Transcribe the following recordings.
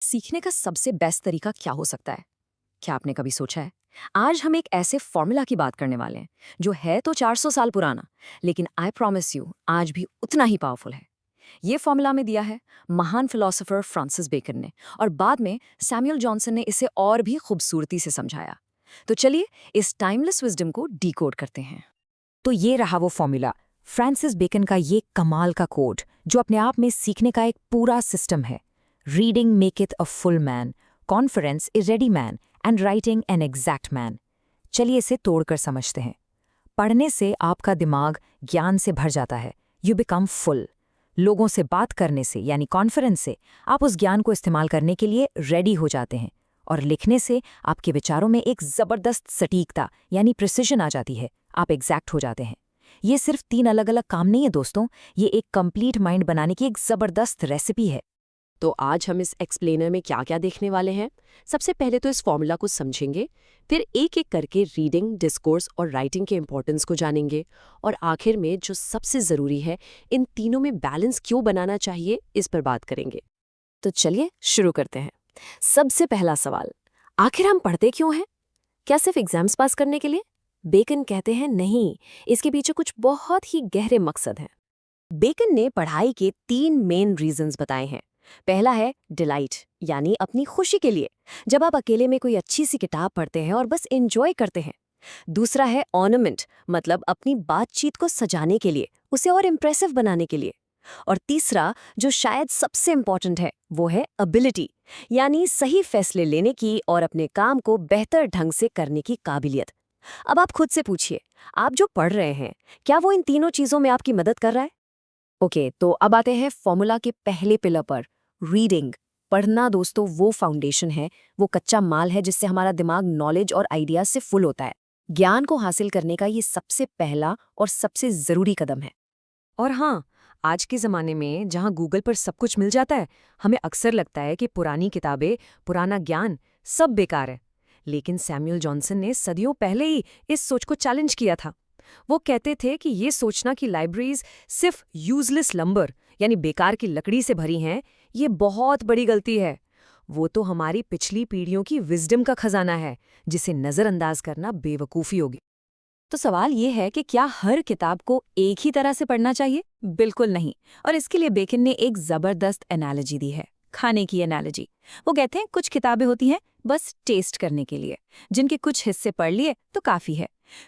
सीखने का सबसे बेस्ट तरीका क्या हो सकता है? क्या आपने कभी सोचा है? आज हम एक ऐसे फॉर्मूला की बात करने वाले हैं जो है तो 400 साल पुराना, लेकिन आई प्रॉमिस यू आज भी उतना ही पावरफुल है। ये फॉर्मूला में दिया है महान फिलोसोफर फ्रांसिस बेकन ने, और बाद में सैमुअल जॉनसन ने इसे और भी खूबसूरती से समझाया। तो चलिए इस टाइमलेस विजडम को डीकोड करते हैं। तो ये रहा वो फॉर्मूला, फ्रांसिस बेकन का ये कमाल का कोड जो अपने आप में सीखने का एक पूरा सिस्टम है। Reading make it a full man, confidence A ready man and writing an exact man. चलिए इसे तोड़कर समझते हैं। पढ़ने से आपका दिमाग ज्ञान से भर जाता है, यू बिकम फुल। लोगों से बात करने से यानी कॉन्फिडेंस से आप उस ज्ञान को इस्तेमाल करने के लिए रेडी हो जाते हैं। और लिखने से आपके विचारों में एक जबरदस्त सटीकता यानी प्रिसिजन आ जाती है, आप एग्जैक्ट हो जाते हैं। ये सिर्फ 3 अलग अलग काम नहीं है दोस्तों, ये एक कंप्लीट माइंड बनाने की एक जबरदस्त रेसिपी है। तो आज हम इस एक्सप्लेनर में क्या क्या देखने वाले हैं। सबसे पहले तो इस फॉर्मूला को समझेंगे, फिर एक एक करके रीडिंग, डिस्कोर्स और राइटिंग के इंपॉर्टेंस को जानेंगे, और आखिर में जो सबसे ज़रूरी है, इन तीनों में बैलेंस क्यों बनाना चाहिए, इस पर बात करेंगे। तो चलिए शुरू करते हैं। सबसे पहला सवाल, आखिर हम पढ़ते क्यों हैं? क्या सिर्फ एग्जाम्स पास करने के लिए? बेकन कहते हैं नहीं, इसके पीछे कुछ बहुत ही गहरे मकसद हैं। बेकन ने पढ़ाई के 3 मेन रीजंस बताए हैं। पहला है डिलाइट, यानी अपनी खुशी के लिए, जब आप अकेले में कोई अच्छी सी किताब पढ़ते हैं और बस एंजॉय करते हैं। दूसरा है ऑर्नामेंट, मतलब अपनी बातचीत को सजाने के लिए, उसे और इम्प्रेसिव बनाने के लिए। और तीसरा, जो शायद सबसे इंपॉर्टेंट है, वो है एबिलिटी, यानी सही फैसले लेने की और अपने काम को बेहतर ढंग से करने की काबिलियत। अब आप खुद से पूछिए, आप जो पढ़ रहे हैं, क्या वो इन तीनों चीजों में आपकी मदद कर रहा है? ओके, तो अब आते हैं फॉर्मूला के पहले पिलर पर, रीडिंग। पढ़ना दोस्तों वो फाउंडेशन है, वो कच्चा माल है जिससे हमारा दिमाग नॉलेज और आइडियाज से फुल होता है। ज्ञान को हासिल करने का ये सबसे पहला और सबसे जरूरी कदम है। और हाँ, आज के ज़माने में जहाँ गूगल पर सब कुछ मिल जाता है, हमें अक्सर लगता है कि पुरानी किताबें, पुराना ज्ञान सब बेकार है। लेकिन सैमुअल जॉनसन ने सदियों पहले ही इस सोच को चैलेंज किया था। वो कहते थे कि ये सोचना कि लाइब्रेरीज सिर्फ यूजलेस लंबर यानी बेकार की लकड़ी से भरी हैं, ये बहुत बड़ी गलती है। वो तो हमारी पिछली पीढ़ियों की विजडम का खजाना है, जिसे नज़रअंदाज करना बेवकूफ़ी होगी। तो सवाल ये है कि क्या हर किताब को एक ही तरह से पढ़ना चाहिए? बिल्कुल नहीं। और इसके लिए बेकन ने एक जबरदस्त एनालॉजी दी है, खाने की एनालॉजी। वो कहते हैं कुछ किताबें होती हैं बस टेस्ट करने के लिए, जिनके कुछ हिस्से पढ़ लिए तो काफी है।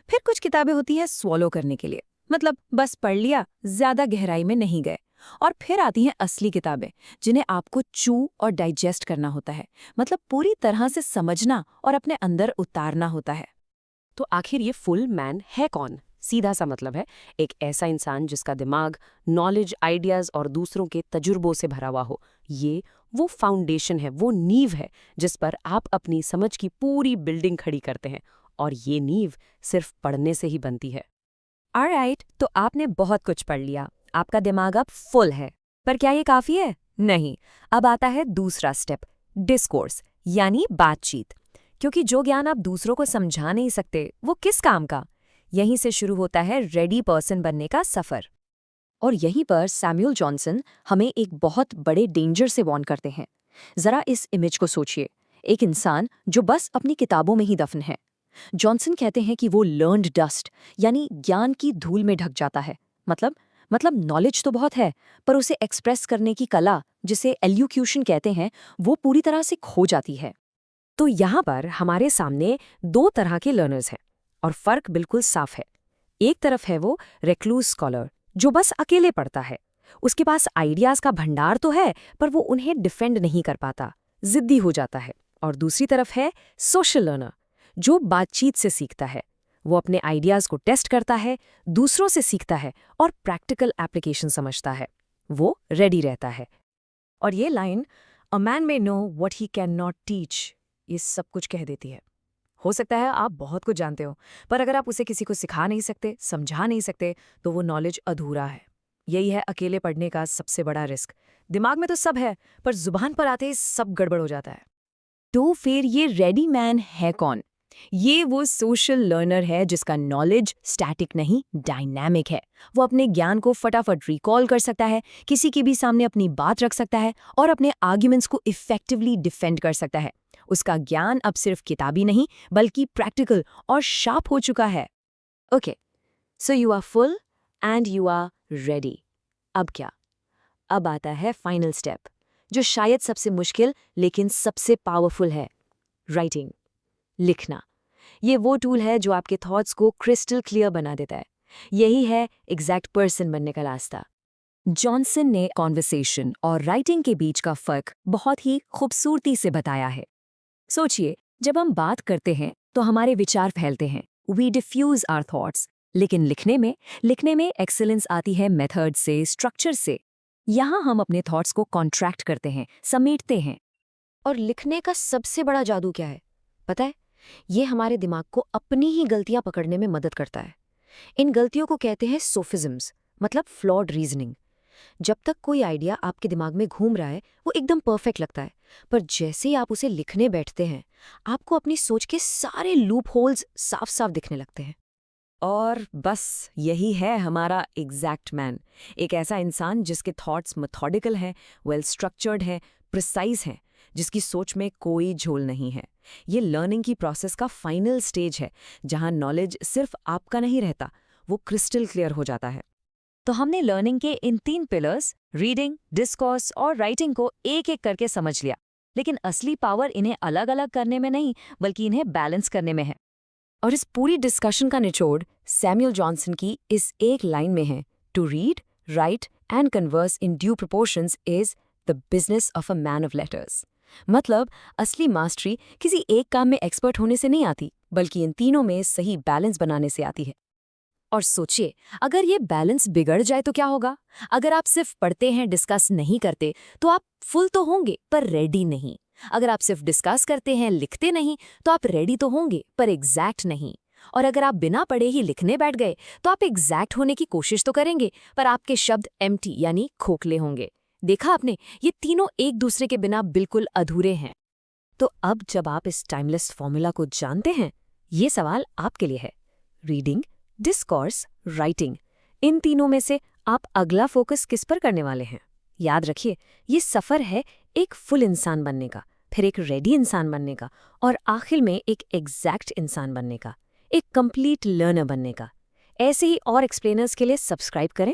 फिर कुछ किताबें होती हैं स्वॉलो करने के लिए, मतलब बस पढ़ लिया, ज्यादा गहराई में नहीं गए। और फिर आती हैं असली किताबें, जिन्हें आपको चू और डाइजेस्ट करना होता है, मतलब पूरी तरह से समझना और अपने अंदर उतारना होता है। तो आखिर ये फुल मैन है कौन? सीधा सा मतलब है एक ऐसा इंसान जिसका दिमाग नॉलेज, आइडियाज और दूसरों के तजुर्बों से भरा हुआ हो। ये वो फाउंडेशन है, वो नींव है जिस पर आप अपनी समझ की पूरी बिल्डिंग खड़ी करते हैं, और ये नींव सिर्फ पढ़ने से ही बनती है। ऑलराइट, तो आपने बहुत कुछ पढ़ लिया, आपका दिमाग अब फुल है। पर क्या ये काफी है? नहीं। अब आता है दूसरा स्टेप, डिस्कोर्स यानी बातचीत। क्योंकि जो ज्ञान आप दूसरों को समझा नहीं सकते, वो किस काम का? यहीं से शुरू होता है रेडी पर्सन बनने का सफर। और यहीं पर सैमुअल जॉनसन हमें एक बहुत बड़े डेंजर से वॉर्न करते हैं। जरा इस इमेज को सोचिए, एक इंसान जो बस अपनी किताबों में ही दफन है। जॉनसन कहते हैं कि वो लर्न्ड डस्ट, यानी ज्ञान की धूल में ढक जाता है। मतलब नॉलेज तो बहुत है, पर उसे एक्सप्रेस करने की कला, जिसे एल्यूक्यूशन कहते हैं, वो पूरी तरह से खो जाती है। तो यहाँ पर हमारे सामने 2 तरह के लर्नर्स हैं, और फर्क बिल्कुल साफ है। एक तरफ है वो रेक्लूस स्कॉलर जो बस अकेले पढ़ता है। उसके पास आइडियाज का भंडार तो है, पर वो उन्हें डिफेंड नहीं कर पाता, जिद्दी हो जाता है। और दूसरी तरफ है सोशल लर्नर जो बातचीत से सीखता है। वो अपने आइडियाज को टेस्ट करता है, दूसरों से सीखता है और प्रैक्टिकल एप्लीकेशन समझता है। वो रेडी रहता है। और ये line, a man may know what he can not teach, ये सब कुछ कह देती है। हो सकता है आप बहुत कुछ जानते हो, पर अगर आप उसे किसी को सिखा नहीं सकते, समझा नहीं सकते, तो वो नॉलेज अधूरा है। यही है अकेले पढ़ने का सबसे बड़ा रिस्क। दिमाग में तो सब है, पर जुबान पर आते ही सब गड़बड़ हो जाता है। तो फिर ये रेडी मैन है कौन? ये वो सोशल लर्नर है जिसका नॉलेज स्टैटिक नहीं, डायनामिक है। वो अपने ज्ञान को फटाफट रिकॉल कर सकता है, किसी के भी सामने अपनी बात रख सकता है और अपने आर्ग्यूमेंट्स को इफेक्टिवली डिफेंड कर सकता है। उसका ज्ञान अब सिर्फ किताबी नहीं, बल्कि प्रैक्टिकल और शार्प हो चुका है। Okay, so you are full and you are ready. अब क्या? अब आता है फाइनल स्टेप, जो शायद सबसे मुश्किल लेकिन सबसे पावरफुल है, राइटिंग, लिखना। ये वो टूल है जो आपके थॉट्स को क्रिस्टल क्लियर बना देता है। यही है एग्जैक्ट पर्सन बनने का रास्ता। जॉनसन ने कॉन्वर्सेशन और राइटिंग के बीच का फर्क बहुत ही खूबसूरती से बताया है। सोचिए, जब हम बात करते हैं तो हमारे विचार फैलते हैं, वी डिफ्यूज आवर थॉट्स। लेकिन लिखने में एक्सीलेंस आती है मेथड से, स्ट्रक्चर से। यहाँ हम अपने थॉट्स को कॉन्ट्रैक्ट करते हैं, समेटते हैं। और लिखने का सबसे बड़ा जादू क्या है पता है? ये हमारे दिमाग को अपनी ही गलतियां पकड़ने में मदद करता है। इन गलतियों को कहते हैं सोफिज्म्स, मतलब फ्लॉड रीजनिंग। जब तक कोई आइडिया आपके दिमाग में घूम रहा है वो एकदम परफेक्ट लगता है, पर जैसे ही आप उसे लिखने बैठते हैं आपको अपनी सोच के सारे लूप होल्स साफ साफ दिखने लगते हैं। और बस यही है हमारा एग्जैक्ट मैन, एक ऐसा इंसान जिसके थॉट्स मेथोडिकल हैं, वेल स्ट्रक्चर्ड हैं, प्रिसाइज हैं, जिसकी सोच में कोई झोल नहीं है। ये लर्निंग की प्रोसेस का फाइनल स्टेज है, जहां नॉलेज सिर्फ आपका नहीं रहता, वो क्रिस्टल क्लियर हो जाता है। तो हमने लर्निंग के इन 3 पिलर्स, रीडिंग, डिस्कोर्स और राइटिंग को एक एक करके समझ लिया। लेकिन असली पावर इन्हें अलग अलग करने में नहीं, बल्कि इन्हें बैलेंस करने में है। और इस पूरी डिस्कशन का निचोड़ सैमुअल जॉनसन की इस एक लाइन में है, to read, write and converse in due proportions is the business of a man of letters. मतलब असली मास्टरी किसी एक काम में एक्सपर्ट होने से नहीं आती, बल्कि इन तीनों में सही बैलेंस बनाने से आती है। और सोचिए, अगर ये बैलेंस बिगड़ जाए तो क्या होगा? अगर आप सिर्फ पढ़ते हैं, डिस्कस नहीं करते, तो आप फुल तो होंगे पर रेडी नहीं। अगर आप सिर्फ डिस्कस करते हैं, लिखते नहीं, तो आप रेडी तो होंगे पर एग्जैक्ट नहीं। और अगर आप बिना पढ़े ही लिखने बैठ गए, तो आप एग्जैक्ट होने की कोशिश तो करेंगे, पर आपके शब्द एम्प्टी यानी खोखले होंगे। देखा आपने, ये तीनों एक दूसरे के बिना बिल्कुल अधूरे हैं। तो अब जब आप इस टाइमलेस फॉर्मूला को जानते हैं, ये सवाल आपके लिए है, रीडिंग, डिस्कोर्स, राइटिंग, इन तीनों में से आप अगला फोकस किस पर करने वाले हैं? याद रखिए, ये सफ़र है एक फुल इंसान बनने का, फिर एक रेडी इंसान बनने का, और आखिर में एक एग्जैक्ट इंसान बनने का, एक कंप्लीट लर्नर बनने का। ऐसे ही और एक्सप्लेनर्स के लिए सब्सक्राइब करें